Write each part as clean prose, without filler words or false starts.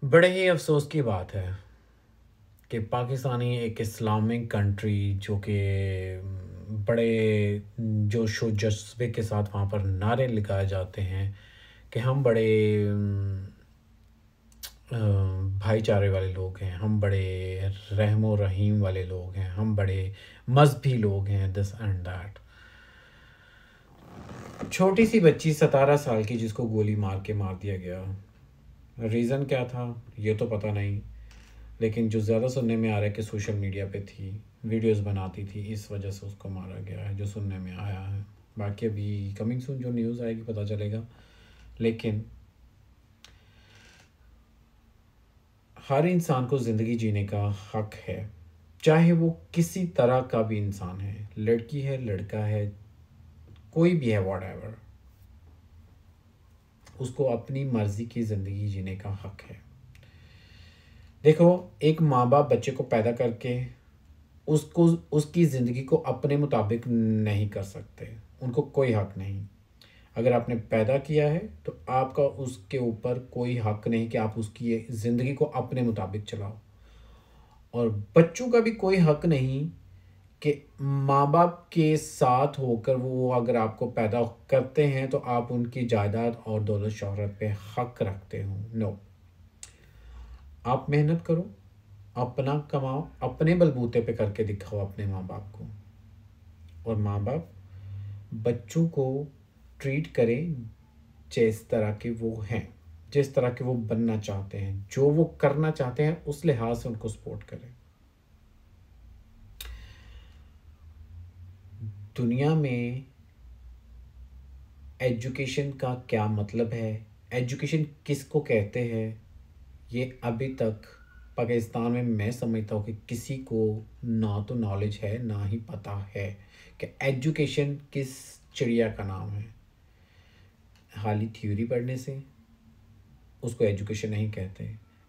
बड़े ही अफ़सोस की बात है कि पाकिस्तानी एक इस्लामिक कंट्री जो कि बड़े जोश व जज़्बे के साथ वहाँ पर नारे लगाए जाते हैं कि हम बड़े भाईचारे वाले लोग हैं, हम बड़े रहमो रहीम वाले लोग हैं, हम बड़े मज़हबी लोग हैं, दिस एंड दैट। छोटी सी बच्ची 17 साल की जिसको गोली मार के मार दिया गया। रीज़न क्या था ये तो पता नहीं, लेकिन जो ज़्यादा सुनने में आ रहा है कि सोशल मीडिया पे थी, वीडियोस बनाती थी, इस वजह से उसको मारा गया है, जो सुनने में आया है। बाकी अभी कमिंग सून जो न्यूज़ आएगी पता चलेगा। लेकिन हर इंसान को ज़िंदगी जीने का हक है, चाहे वो किसी तरह का भी इंसान है, लड़की है, लड़का है, कोई भी है, वॉट उसको अपनी मर्ज़ी की ज़िंदगी जीने का हक है। देखो, एक माँ बाप बच्चे को पैदा करके उसको उसकी ज़िंदगी को अपने मुताबिक नहीं कर सकते, उनको कोई हक नहीं। अगर आपने पैदा किया है तो आपका उसके ऊपर कोई हक नहीं कि आप उसकी ये ज़िंदगी को अपने मुताबिक चलाओ। और बच्चों का भी कोई हक नहीं कि माँ बाप के साथ होकर वो अगर आपको पैदा करते हैं तो आप उनकी जायदाद और दौलत शोहरत पे हक रखते हो। नो, आप मेहनत करो, अपना कमाओ, अपने बलबूते पे करके दिखाओ अपने माँ बाप को। और माँ बाप बच्चों को ट्रीट करें जिस तरह के वो हैं, जिस तरह के वो बनना चाहते हैं, जो वो करना चाहते हैं उस लिहाज से उनको सपोर्ट करें। दुनिया में एजुकेशन का क्या मतलब है, एजुकेशन किसको कहते हैं, ये अभी तक पाकिस्तान में मैं समझता हूँ कि किसी को ना तो नॉलेज है ना ही पता है कि एजुकेशन किस चिड़िया का नाम है। खाली थ्योरी पढ़ने से उसको एजुकेशन नहीं कहते,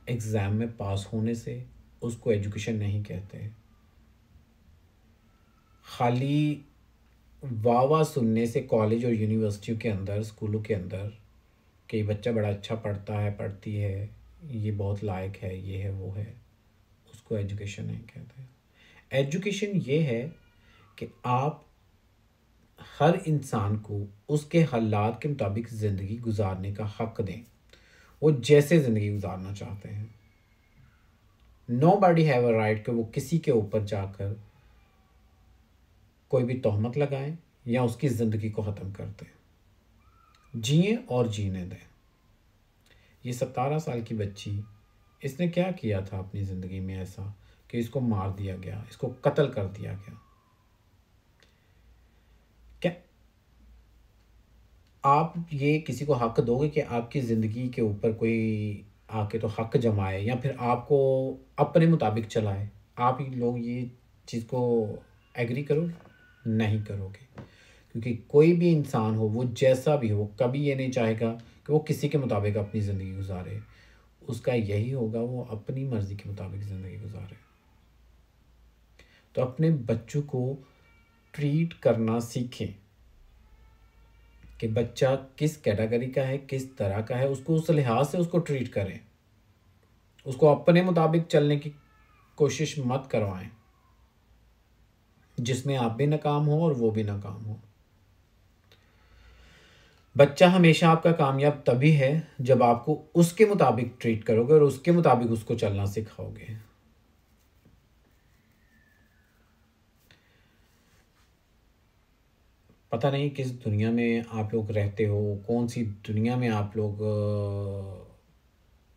एग्ज़ाम में पास होने से उसको एजुकेशन नहीं कहते, खाली वाह वाह सुनने से कॉलेज और यूनिवर्सिटियों के अंदर, स्कूलों के अंदर कि बच्चा बड़ा अच्छा पढ़ता है, पढ़ती है, ये बहुत लायक है, ये है, वो है, उसको एजुकेशन नहीं कहते। एजुकेशन ये है कि आप हर इंसान को उसके हालात के मुताबिक ज़िंदगी गुजारने का हक दें, वो जैसे ज़िंदगी गुजारना चाहते हैं। Nobody have a right कि वो किसी के ऊपर जाकर कोई भी तोहमत लगाएं या उसकी ज़िंदगी को ख़त्म कर दें। जिए और जीने दें। ये 17 साल की बच्ची, इसने क्या किया था अपनी ज़िंदगी में ऐसा कि इसको मार दिया गया, इसको कत्ल कर दिया गया। क्या आप ये किसी को हक दोगे कि आपकी ज़िंदगी के ऊपर कोई आके तो हक जमाए या फिर आपको अपने मुताबिक चलाए? आप ही लोग ये चीज़ को एग्री करोगे? नहीं करोगे, क्योंकि कोई भी इंसान हो, वो जैसा भी हो, कभी ये नहीं चाहेगा कि वो किसी के मुताबिक अपनी ज़िंदगी गुजारे। उसका यही होगा वो अपनी मर्ज़ी के मुताबिक ज़िंदगी गुजारे। तो अपने बच्चों को ट्रीट करना सीखें कि बच्चा किस कैटेगरी का है, किस तरह का है, उसको उस लिहाज से उसको ट्रीट करें। उसको अपने मुताबिक चलने की कोशिश मत करवाएं जिसमें आप भी नाकाम हो और वो भी नाकाम हो। बच्चा हमेशा आपका कामयाब तभी है जब आपको उसके मुताबिक ट्रीट करोगे और उसके मुताबिक उसको चलना सिखाओगे। पता नहीं किस दुनिया में आप लोग रहते हो, कौन सी दुनिया में आप लोग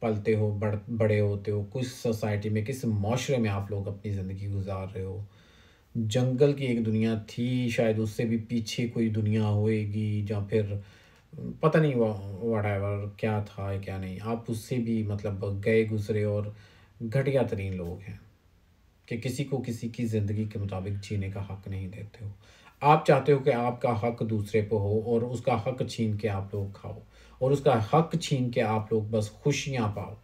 पलते हो, बड़े होते हो, किस सोसाइटी में, किस माशरे में आप लोग अपनी ज़िंदगी गुजार रहे हो। जंगल की एक दुनिया थी, शायद उससे भी पीछे कोई दुनिया होएगी, या फिर पता नहीं व्हाटएवर क्या था क्या नहीं, आप उससे भी मतलब गए गुजरे और घटिया तरीन लोग हैं कि किसी को किसी की ज़िंदगी के मुताबिक जीने का हक नहीं देते हो। आप चाहते हो कि आपका हक दूसरे पे हो और उसका हक छीन के आप लोग खाओ और उसका हक छीन के आप लोग बस खुशियाँ पाओ।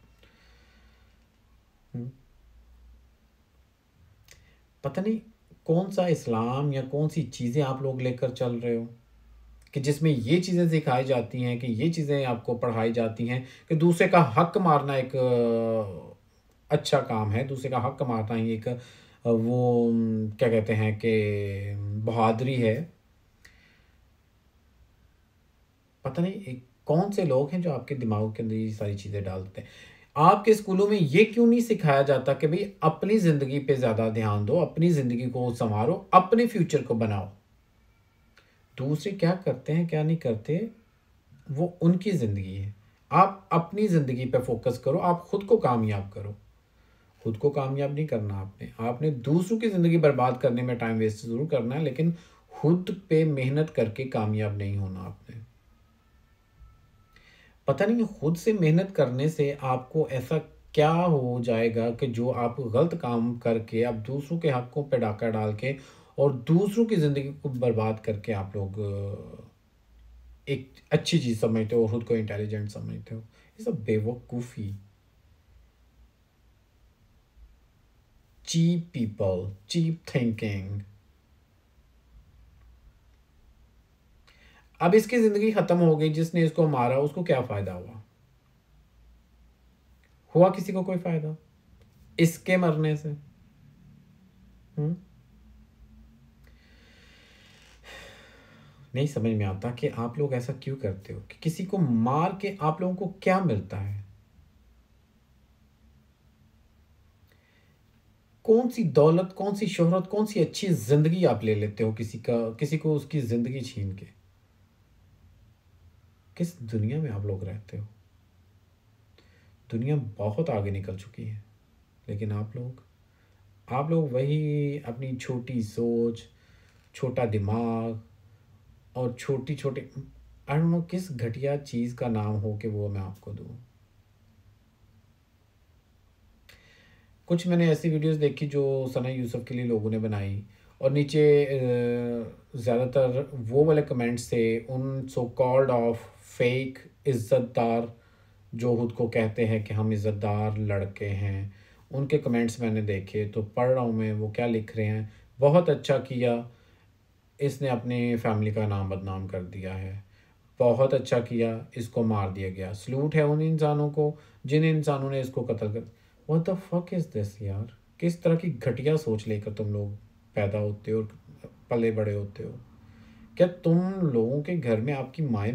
हुँ। पता नहीं कौन सा इस्लाम या कौन सी चीज़ें आप लोग लेकर चल रहे हो कि जिसमें ये चीज़ें सिखाई जाती हैं, कि ये चीज़ें आपको पढ़ाई जाती हैं कि दूसरे का हक मारना एक अच्छा काम है, दूसरे का हक मारना ही एक क्या कहते हैं कि बहादुरी है। पता नहीं कौन से लोग हैं जो आपके दिमाग के अंदर ये सारी चीज़ें डालते हैं। आपके स्कूलों में ये क्यों नहीं सिखाया जाता कि भाई अपनी ज़िंदगी पे ज़्यादा ध्यान दो, अपनी ज़िंदगी को संवारो, अपने फ्यूचर को बनाओ। दूसरे क्या करते हैं क्या नहीं करते वो उनकी ज़िंदगी है। आप अपनी ज़िंदगी पे फोकस करो, आप खुद को कामयाब करो। खुद को कामयाब नहीं करना आपने, आपने दूसरों की ज़िंदगी बर्बाद करने में टाइम वेस्ट ज़रूर करना है, लेकिन खुद पे मेहनत करके कामयाब नहीं होना आपने। पता नहीं खुद से मेहनत करने से आपको ऐसा क्या हो जाएगा कि जो आप गलत काम करके आप दूसरों के हकों पे डाका डाल के और दूसरों की ज़िंदगी को बर्बाद करके आप लोग एक अच्छी चीज़ समझते हो और खुद को इंटेलिजेंट समझते हो। ये सब बेवकूफ़ी। Cheap people, cheap thinking. अब इसकी ज़िंदगी ख़त्म हो गई, जिसने इसको मारा उसको क्या फ़ायदा हुआ? हुआ किसी को कोई फ़ायदा इसके मरने से? हुँ? नहीं समझ में आता कि आप लोग ऐसा क्यों करते हो कि किसी को मार के आप लोगों को क्या मिलता है? कौन-सी दौलत, कौन-सी शोहरत, कौन-सी अच्छी ज़िंदगी आप ले लेते हो किसी को उसकी ज़िंदगी छीन के? किस दुनिया में आप लोग रहते हो? दुनिया बहुत आगे निकल चुकी है, लेकिन आप लोग वही अपनी छोटी सोच, छोटा दिमाग और छोटी-छोटी आई डोंट नो किस घटिया चीज़ का नाम हो कि वो मैं आपको दूँ। कुछ मैंने ऐसी वीडियोस देखी जो सना यूसुफ के लिए लोगों ने बनाई और नीचे ज़्यादातर वो वाले कमेंट्स थे उन सो कॉल्ड ऑफ फेक इज़्ज़तदार जो खुद को कहते हैं कि हम इज़्ज़तदार लड़के हैं। उनके कमेंट्स मैंने देखे तो पढ़ रहा हूँ मैं वो क्या लिख रहे हैं। बहुत अच्छा किया, इसने अपनी फैमिली का नाम बदनाम कर दिया है। बहुत अच्छा किया, इसको मार दिया गया। सैल्यूट है उन इंसानों को जिन इंसानों ने इसको कत्ल कर। What the fuck is this यार? किस तरह की घटिया सोच लेकर तुम लोग पैदा होते हो और पले बड़े होते हो? क्या तुम लोगों के घर में आपकी माएँ,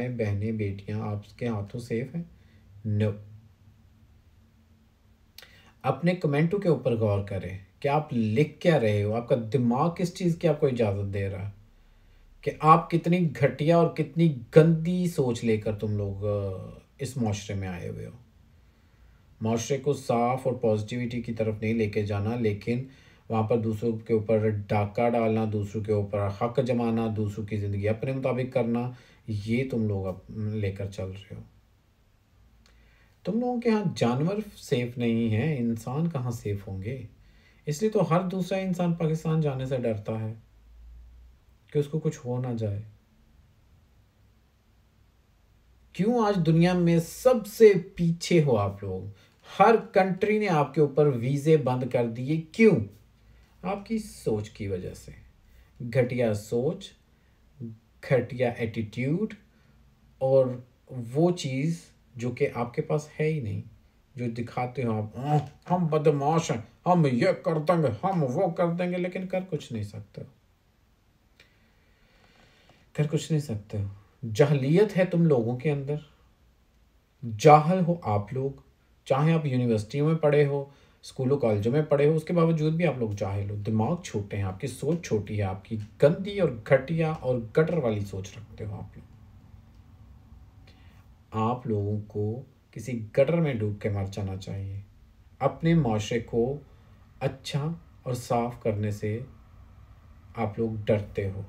बहनें, बेटियाँ आपके हाथों सेफ हैं? नो। अपने कमेंटों के ऊपर गौर करें कि आप लिख क्या रहे हो? आपका दिमाग किस चीज़ की आपको इजाज़त दे रहा है? कि आप कितनी घटिया और कितनी गंदी सोच लेकर तुम लोग इस माशरे में आए हुए हो। माशरे को साफ और पॉजिटिविटी की तरफ नहीं लेके जाना, लेकिन वहाँ पर दूसरों के ऊपर डाका डालना, दूसरों के ऊपर हक जमाना, दूसरों की ज़िंदगी अपने मुताबिक करना, ये तुम लोग लेकर चल रहे हो। तुम लोगों के यहाँ जानवर सेफ नहीं हैं, इंसान कहाँ सेफ होंगे? इसलिए तो हर दूसरा इंसान पाकिस्तान जाने से डरता है कि उसको कुछ हो ना जाए। क्यों आज दुनिया में सबसे पीछे हो आप लोग? हर कंट्री ने आपके ऊपर वीज़े बंद कर दिए, क्यों? आपकी सोच की वजह से। घटिया सोच, घटिया एटीट्यूड और वो चीज़ जो कि आपके पास है ही नहीं, जो दिखाते हो आप हम बदमाश हैं, हम ये कर देंगे, हम वो कर देंगे, लेकिन कर कुछ नहीं सकते हो। कर कुछ नहीं सकते हो। जाहलियत है तुम लोगों के अंदर। जाहल हो आप लोग, चाहे आप यूनिवर्सिटियों में पढ़े हो, स्कूलों कॉलेजों में पढ़े हो, उसके बावजूद भी आप लोग जाहिल हो। दिमाग छोटे हैं, आपकी सोच छोटी है, आपकी गंदी और घटिया और गटर वाली सोच रखते हो आप लोग। आप लोगों को किसी गटर में डूब के मर जाना चाहिए। अपने माशरे को अच्छा और साफ करने से आप लोग डरते हो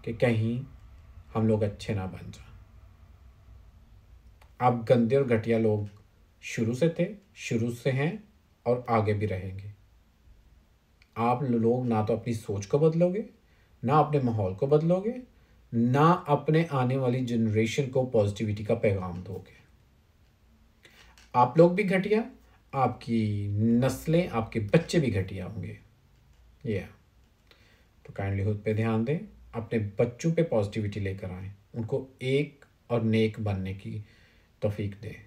कि कहीं हम लोग अच्छे ना बन जाएं। आप गंदे और घटिया लोग शुरू से थे, शुरू से हैं और आगे भी रहेंगे। आप लोग ना तो अपनी सोच को बदलोगे, ना अपने माहौल को बदलोगे, ना अपने आने वाली जनरेशन को पॉजिटिविटी का पैगाम दोगे। आप लोग भी घटिया, आपकी नस्लें, आपके बच्चे भी घटिया होंगे। तो काइंडली खुद पे ध्यान दें, अपने बच्चों पे पॉजिटिविटी लेकर आएँ, उनको एक और नेक बनने की तौफ़ीक दें।